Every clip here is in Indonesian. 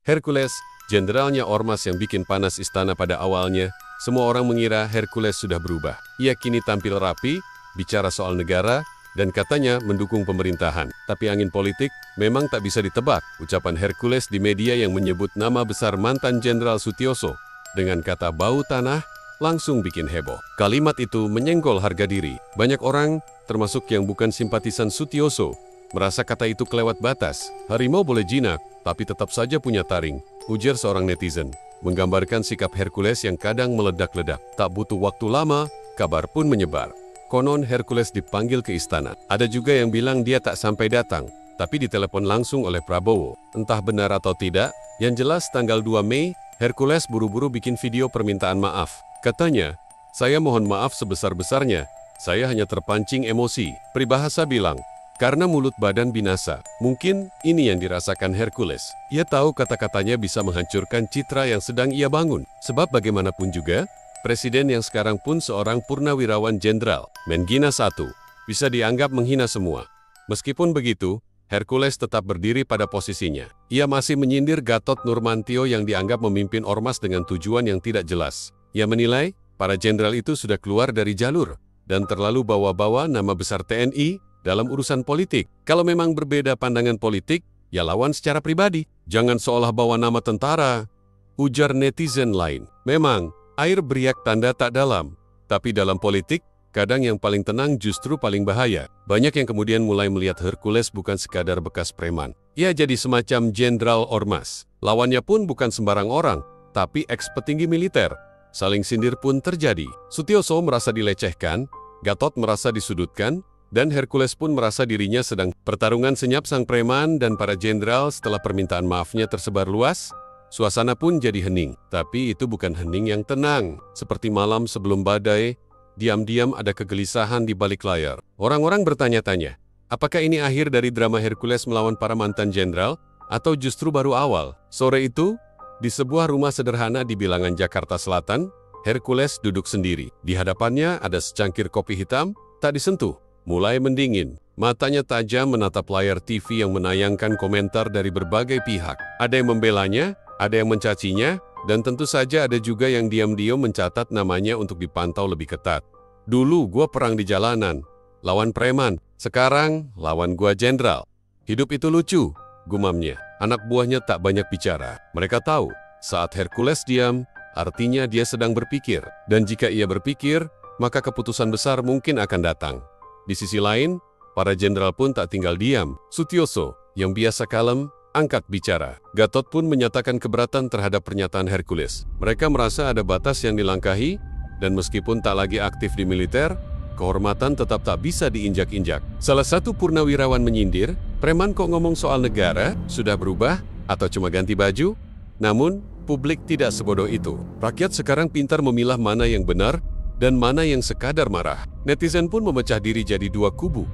Hercules, jenderalnya ormas yang bikin panas istana pada awalnya, semua orang mengira Hercules sudah berubah. Ia kini tampil rapi, bicara soal negara, dan katanya mendukung pemerintahan. Tapi angin politik memang tak bisa ditebak. Ucapan Hercules di media yang menyebut nama besar mantan Jenderal Sutioso dengan kata bau tanah langsung bikin heboh. Kalimat itu menyenggol harga diri. Banyak orang, termasuk yang bukan simpatisan Sutioso, merasa kata itu kelewat batas. Harimau boleh jinak, tapi tetap saja punya taring, ujar seorang netizen, menggambarkan sikap Hercules yang kadang meledak-ledak. Tak butuh waktu lama, kabar pun menyebar. Konon Hercules dipanggil ke istana. Ada juga yang bilang dia tak sampai datang, tapi ditelepon langsung oleh Prabowo. Entah benar atau tidak, yang jelas tanggal 2 Mei, Hercules buru-buru bikin video permintaan maaf. Katanya, "Saya mohon maaf sebesar-besarnya, saya hanya terpancing emosi." Peribahasa bilang, karena mulut badan binasa. Mungkin ini yang dirasakan Hercules. Ia tahu kata-katanya bisa menghancurkan citra yang sedang ia bangun. Sebab bagaimanapun juga, presiden yang sekarang pun seorang purnawirawan jenderal, Menggina I, bisa dianggap menghina semua. Meskipun begitu, Hercules tetap berdiri pada posisinya. Ia masih menyindir Gatot Nurmantio yang dianggap memimpin ormas dengan tujuan yang tidak jelas. Ia menilai, para jenderal itu sudah keluar dari jalur dan terlalu bawa-bawa nama besar TNI dalam urusan politik. Kalau memang berbeda pandangan politik, ya lawan secara pribadi. Jangan seolah bawa nama tentara, ujar netizen lain. Memang, air beriak tanda tak dalam. Tapi dalam politik, kadang yang paling tenang justru paling bahaya. Banyak yang kemudian mulai melihat Hercules bukan sekadar bekas preman. Ia jadi semacam jenderal ormas. Lawannya pun bukan sembarang orang, tapi eks-petinggi militer. Saling sindir pun terjadi. Sutioso merasa dilecehkan, Gatot merasa disudutkan, dan Hercules pun merasa dirinya sedang pertarungan senyap sang preman dan para jenderal. Setelah permintaan maafnya tersebar luas, suasana pun jadi hening. Tapi itu bukan hening yang tenang. Seperti malam sebelum badai, diam-diam ada kegelisahan di balik layar. Orang-orang bertanya-tanya, apakah ini akhir dari drama Hercules melawan para mantan jenderal, atau justru baru awal? Sore itu, di sebuah rumah sederhana di bilangan Jakarta Selatan, Hercules duduk sendiri. Di hadapannya ada secangkir kopi hitam, tak disentuh. Mulai mendingin, matanya tajam menatap layar TV yang menayangkan komentar dari berbagai pihak. Ada yang membelanya, ada yang mencacinya, dan tentu saja ada juga yang diam-diam mencatat namanya untuk dipantau lebih ketat. Dulu gua perang di jalanan, lawan preman, sekarang lawan gua jenderal. Hidup itu lucu, gumamnya. Anak buahnya tak banyak bicara. Mereka tahu, saat Hercules diam, artinya dia sedang berpikir. Dan jika ia berpikir, maka keputusan besar mungkin akan datang. Di sisi lain, para jenderal pun tak tinggal diam. Sutioso, yang biasa kalem, angkat bicara. Gatot pun menyatakan keberatan terhadap pernyataan Hercules. Mereka merasa ada batas yang dilangkahi, dan meskipun tak lagi aktif di militer, kehormatan tetap tak bisa diinjak-injak. Salah satu purnawirawan menyindir, preman kok ngomong soal negara, sudah berubah, atau cuma ganti baju? Namun, publik tidak sebodoh itu. Rakyat sekarang pintar memilah mana yang benar, dan mana yang sekadar marah. Netizen pun memecah diri jadi dua kubu,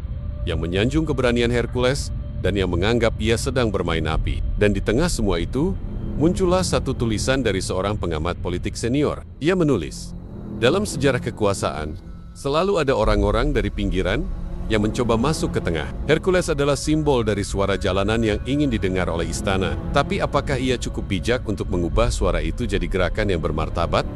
yang menyanjung keberanian Hercules, dan yang menganggap ia sedang bermain api. Dan di tengah semua itu, muncullah satu tulisan dari seorang pengamat politik senior. Ia menulis, dalam sejarah kekuasaan, selalu ada orang-orang dari pinggiran yang mencoba masuk ke tengah. Hercules adalah simbol dari suara jalanan yang ingin didengar oleh istana. Tapi apakah ia cukup bijak untuk mengubah suara itu jadi gerakan yang bermartabat?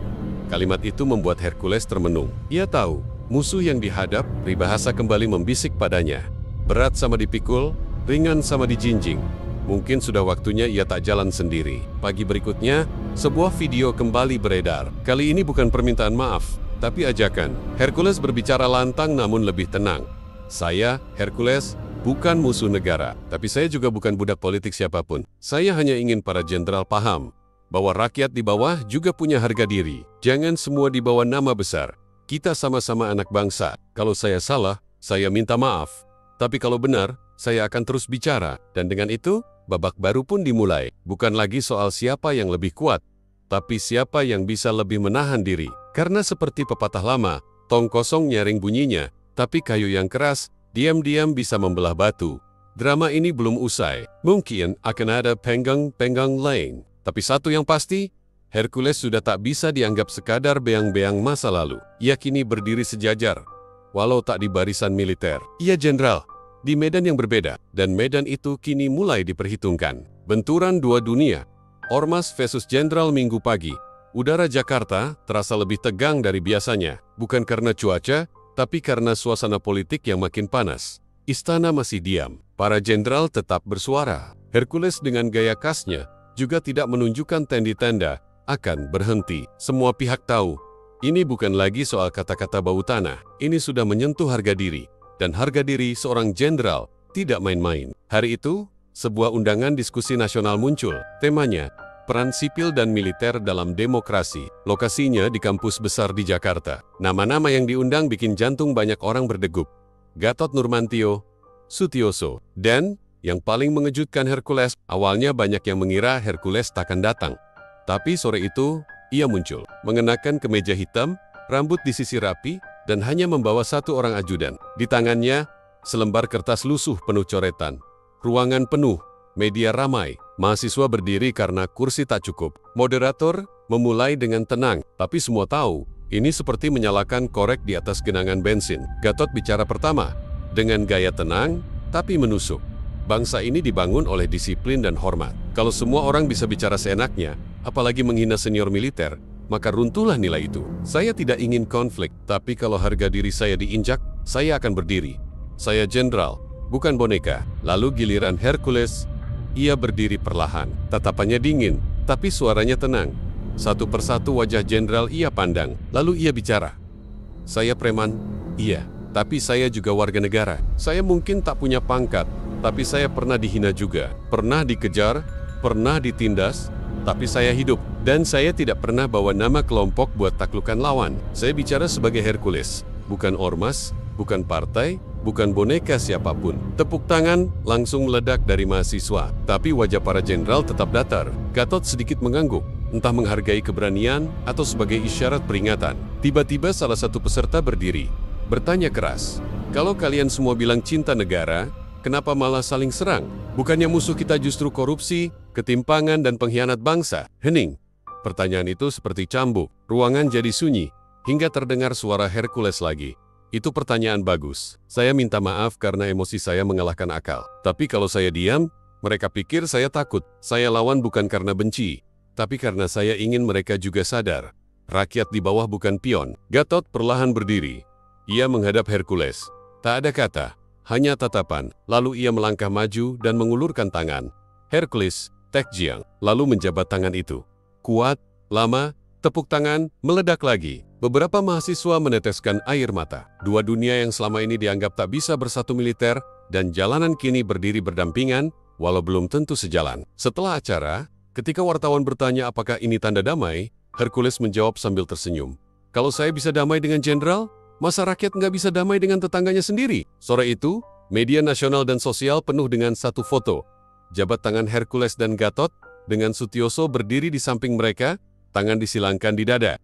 Kalimat itu membuat Hercules termenung. Ia tahu, musuh yang dihadap, peribahasa kembali membisik padanya. Berat sama dipikul, ringan sama dijinjing. Mungkin sudah waktunya ia tak jalan sendiri. Pagi berikutnya, sebuah video kembali beredar. Kali ini bukan permintaan maaf, tapi ajakan. Hercules berbicara lantang namun lebih tenang. Saya, Hercules, bukan musuh negara, tapi saya juga bukan budak politik siapapun. Saya hanya ingin para jenderal paham bahwa rakyat di bawah juga punya harga diri. Jangan semua dibawa nama besar. Kita sama-sama anak bangsa. Kalau saya salah, saya minta maaf. Tapi kalau benar, saya akan terus bicara. Dan dengan itu, babak baru pun dimulai. Bukan lagi soal siapa yang lebih kuat, tapi siapa yang bisa lebih menahan diri. Karena seperti pepatah lama, tong kosong nyaring bunyinya, tapi kayu yang keras, diam-diam bisa membelah batu. Drama ini belum usai. Mungkin akan ada penggang-penggang lain. Tapi satu yang pasti, Hercules sudah tak bisa dianggap sekadar beang-beang masa lalu. Ia kini berdiri sejajar, walau tak di barisan militer. Ia jenderal, di medan yang berbeda, dan medan itu kini mulai diperhitungkan. Benturan dua dunia, Ormas versus Jenderal Minggu pagi. Udara Jakarta terasa lebih tegang dari biasanya, bukan karena cuaca, tapi karena suasana politik yang makin panas. Istana masih diam, para jenderal tetap bersuara. Hercules dengan gaya khasnya juga tidak menunjukkan tanda-tanda akan berhenti. Semua pihak tahu, ini bukan lagi soal kata-kata bau tanah, ini sudah menyentuh harga diri. Dan harga diri seorang jenderal tidak main-main. Hari itu, sebuah undangan diskusi nasional muncul. Temanya, peran sipil dan militer dalam demokrasi. Lokasinya di kampus besar di Jakarta. Nama-nama yang diundang bikin jantung banyak orang berdegup. Gatot Nurmantio, Sutioso, dan yang paling mengejutkan Hercules. Awalnya banyak yang mengira Hercules takkan datang. Tapi sore itu, ia muncul. Mengenakan kemeja hitam, rambut disisir rapi, dan hanya membawa satu orang ajudan. Di tangannya, selembar kertas lusuh penuh coretan. Ruangan penuh, media ramai. Mahasiswa berdiri karena kursi tak cukup. Moderator memulai dengan tenang, tapi semua tahu, ini seperti menyalakan korek di atas genangan bensin. Gatot bicara pertama, dengan gaya tenang, tapi menusuk. Bangsa ini dibangun oleh disiplin dan hormat. Kalau semua orang bisa bicara seenaknya, apalagi menghina senior militer, maka runtuhlah nilai itu. Saya tidak ingin konflik, tapi kalau harga diri saya diinjak, saya akan berdiri. Saya jenderal, bukan boneka. Lalu giliran Hercules, ia berdiri perlahan, tatapannya dingin, tapi suaranya tenang. Satu persatu wajah jenderal ia pandang, lalu ia bicara. Saya preman, iya, tapi saya juga warga negara. Saya mungkin tak punya pangkat, tapi saya pernah dihina juga. Pernah dikejar, pernah ditindas, tapi saya hidup. Dan saya tidak pernah bawa nama kelompok buat taklukan lawan. Saya bicara sebagai Hercules, bukan ormas, bukan partai, bukan boneka siapapun. Tepuk tangan langsung meledak dari mahasiswa, tapi wajah para jenderal tetap datar. Gatot sedikit mengangguk, entah menghargai keberanian atau sebagai isyarat peringatan. Tiba-tiba salah satu peserta berdiri, bertanya keras, "Kalau kalian semua bilang cinta negara, kenapa malah saling serang? Bukannya musuh kita justru korupsi, ketimpangan, dan pengkhianat bangsa?" Hening. Pertanyaan itu seperti cambuk. Ruangan jadi sunyi, hingga terdengar suara Hercules lagi. Itu pertanyaan bagus. Saya minta maaf karena emosi saya mengalahkan akal. Tapi kalau saya diam, mereka pikir saya takut. Saya lawan bukan karena benci, tapi karena saya ingin mereka juga sadar. Rakyat di bawah bukan pion. Gatot perlahan berdiri. Ia menghadap Hercules. Tak ada kata, hanya tatapan. Lalu ia melangkah maju dan mengulurkan tangan. Hercules, Tekjiang. Lalu menjabat tangan itu. Kuat, lama, tepuk tangan, meledak lagi. Beberapa mahasiswa meneteskan air mata. Dua dunia yang selama ini dianggap tak bisa bersatu militer dan jalanan kini berdiri berdampingan, walau belum tentu sejalan. Setelah acara, ketika wartawan bertanya apakah ini tanda damai, Hercules menjawab sambil tersenyum. Kalau saya bisa damai dengan jenderal, masa rakyat nggak bisa damai dengan tetangganya sendiri? Sore itu, media nasional dan sosial penuh dengan satu foto. Jabat tangan Hercules dan Gatot, dengan Sutioso berdiri di samping mereka, tangan disilangkan di dada.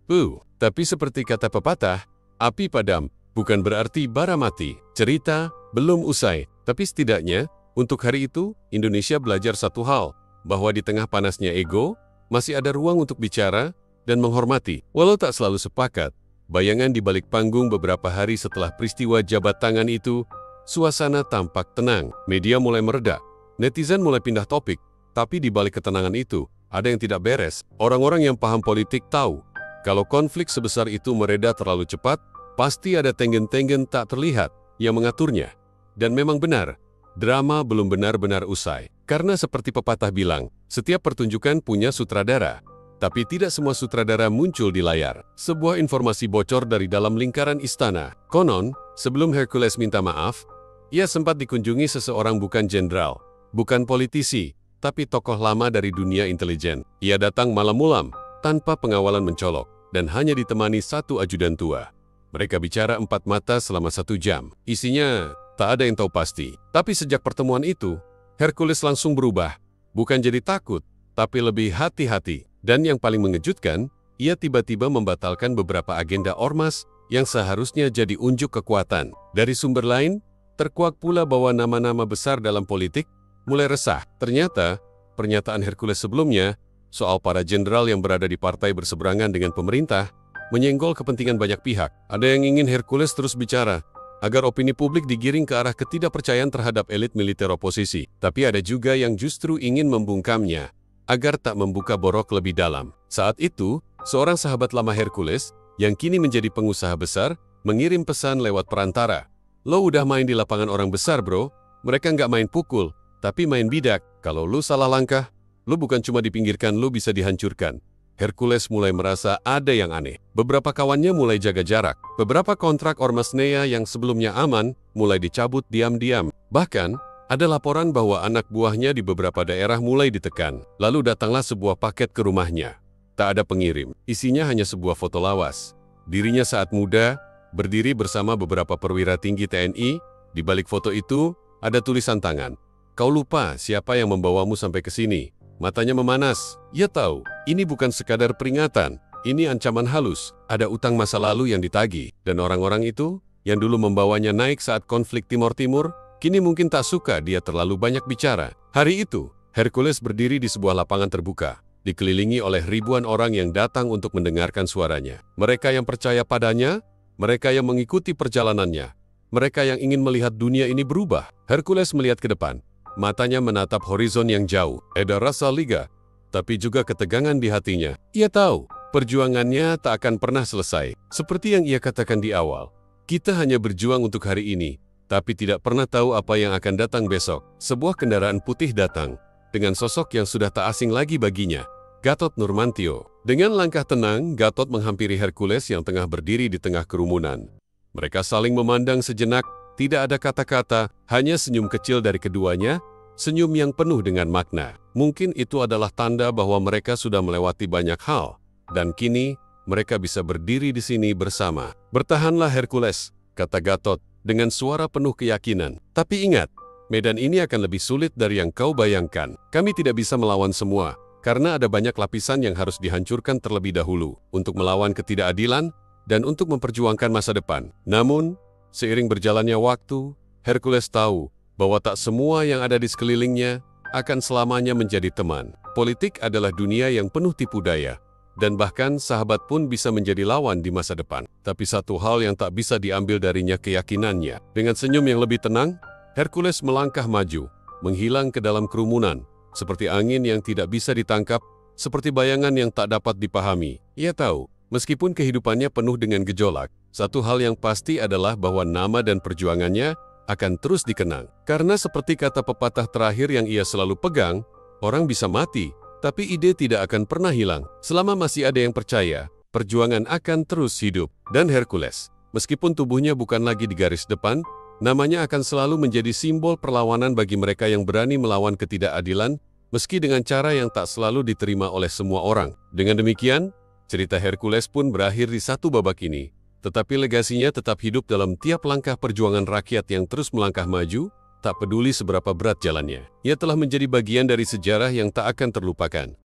Tapi seperti kata pepatah, api padam bukan berarti bara mati. Cerita belum usai, tapi setidaknya untuk hari itu Indonesia belajar satu hal, bahwa di tengah panasnya ego, masih ada ruang untuk bicara dan menghormati. Walau tak selalu sepakat, bayangan di balik panggung beberapa hari setelah peristiwa jabat tangan itu, suasana tampak tenang. Media mulai mereda, netizen mulai pindah topik, tapi di balik ketenangan itu, ada yang tidak beres. Orang-orang yang paham politik tahu, kalau konflik sebesar itu mereda terlalu cepat, pasti ada tenggen-tenggen tak terlihat yang mengaturnya. Dan memang benar, drama belum benar-benar usai. Karena seperti pepatah bilang, setiap pertunjukan punya sutradara. Tapi tidak semua sutradara muncul di layar. Sebuah informasi bocor dari dalam lingkaran istana. Konon, sebelum Hercules minta maaf, ia sempat dikunjungi seseorang bukan jenderal, bukan politisi, tapi tokoh lama dari dunia intelijen. Ia datang malam-mulam, tanpa pengawalan mencolok, dan hanya ditemani satu ajudan tua. Mereka bicara empat mata selama 1 jam. Isinya, tak ada yang tahu pasti. Tapi sejak pertemuan itu, Hercules langsung berubah. Bukan jadi takut, tapi lebih hati-hati. Dan yang paling mengejutkan, ia tiba-tiba membatalkan beberapa agenda ormas yang seharusnya jadi unjuk kekuatan. Dari sumber lain, terkuak pula bahwa nama-nama besar dalam politik mulai resah. Ternyata, pernyataan Hercules sebelumnya soal para jenderal yang berada di partai berseberangan dengan pemerintah, menyenggol kepentingan banyak pihak. Ada yang ingin Hercules terus bicara, agar opini publik digiring ke arah ketidakpercayaan terhadap elit militer oposisi. Tapi ada juga yang justru ingin membungkamnya, agar tak membuka borok lebih dalam. Saat itu, seorang sahabat lama Hercules, yang kini menjadi pengusaha besar, mengirim pesan lewat perantara. Lo udah main di lapangan orang besar, bro. Mereka nggak main pukul, tapi main bidak. Kalau lo salah langkah, lo bukan cuma dipinggirkan, lo bisa dihancurkan. Hercules mulai merasa ada yang aneh. Beberapa kawannya mulai jaga jarak. Beberapa kontrak Ormas Nea yang sebelumnya aman mulai dicabut diam-diam. Bahkan, ada laporan bahwa anak buahnya di beberapa daerah mulai ditekan. Lalu datanglah sebuah paket ke rumahnya. Tak ada pengirim. Isinya hanya sebuah foto lawas. Dirinya saat muda, berdiri bersama beberapa perwira tinggi TNI. Di balik foto itu, ada tulisan tangan. Kau lupa siapa yang membawamu sampai ke sini. Matanya memanas. Ia tahu, ini bukan sekadar peringatan. Ini ancaman halus. Ada utang masa lalu yang ditagih. Dan orang-orang itu, yang dulu membawanya naik saat konflik Timor Timur, kini mungkin tak suka dia terlalu banyak bicara. Hari itu, Hercules berdiri di sebuah lapangan terbuka, dikelilingi oleh ribuan orang yang datang untuk mendengarkan suaranya. Mereka yang percaya padanya, mereka yang mengikuti perjalanannya, mereka yang ingin melihat dunia ini berubah. Hercules melihat ke depan. Matanya menatap horizon yang jauh. Ada rasa liga, tapi juga ketegangan di hatinya. Ia tahu, perjuangannya tak akan pernah selesai. Seperti yang ia katakan di awal, kita hanya berjuang untuk hari ini, tapi tidak pernah tahu apa yang akan datang besok. Sebuah kendaraan putih datang, dengan sosok yang sudah tak asing lagi baginya, Gatot Nurmantio. Dengan langkah tenang, Gatot menghampiri Hercules yang tengah berdiri di tengah kerumunan. Mereka saling memandang sejenak. Tidak ada kata-kata, hanya senyum kecil dari keduanya, senyum yang penuh dengan makna. Mungkin itu adalah tanda bahwa mereka sudah melewati banyak hal, dan kini mereka bisa berdiri di sini bersama. Bertahanlah Hercules, kata Gatot, dengan suara penuh keyakinan. Tapi ingat, medan ini akan lebih sulit dari yang kau bayangkan. Kami tidak bisa melawan semua, karena ada banyak lapisan yang harus dihancurkan terlebih dahulu, untuk melawan ketidakadilan, dan untuk memperjuangkan masa depan. Namun, seiring berjalannya waktu, Hercules tahu bahwa tak semua yang ada di sekelilingnya akan selamanya menjadi teman. Politik adalah dunia yang penuh tipu daya, dan bahkan sahabat pun bisa menjadi lawan di masa depan. Tapi satu hal yang tak bisa diambil darinya keyakinannya. Dengan senyum yang lebih tenang, Hercules melangkah maju, menghilang ke dalam kerumunan, seperti angin yang tidak bisa ditangkap, seperti bayangan yang tak dapat dipahami. Ia tahu, meskipun kehidupannya penuh dengan gejolak, satu hal yang pasti adalah bahwa nama dan perjuangannya akan terus dikenang. Karena seperti kata pepatah terakhir yang ia selalu pegang, orang bisa mati, tapi ide tidak akan pernah hilang. Selama masih ada yang percaya, perjuangan akan terus hidup. Dan Hercules, meskipun tubuhnya bukan lagi di garis depan, namanya akan selalu menjadi simbol perlawanan bagi mereka yang berani melawan ketidakadilan, meski dengan cara yang tak selalu diterima oleh semua orang. Dengan demikian, cerita Hercules pun berakhir di satu babak ini. Tetapi legasinya tetap hidup dalam tiap langkah perjuangan rakyat yang terus melangkah maju, tak peduli seberapa berat jalannya. Ia telah menjadi bagian dari sejarah yang tak akan terlupakan.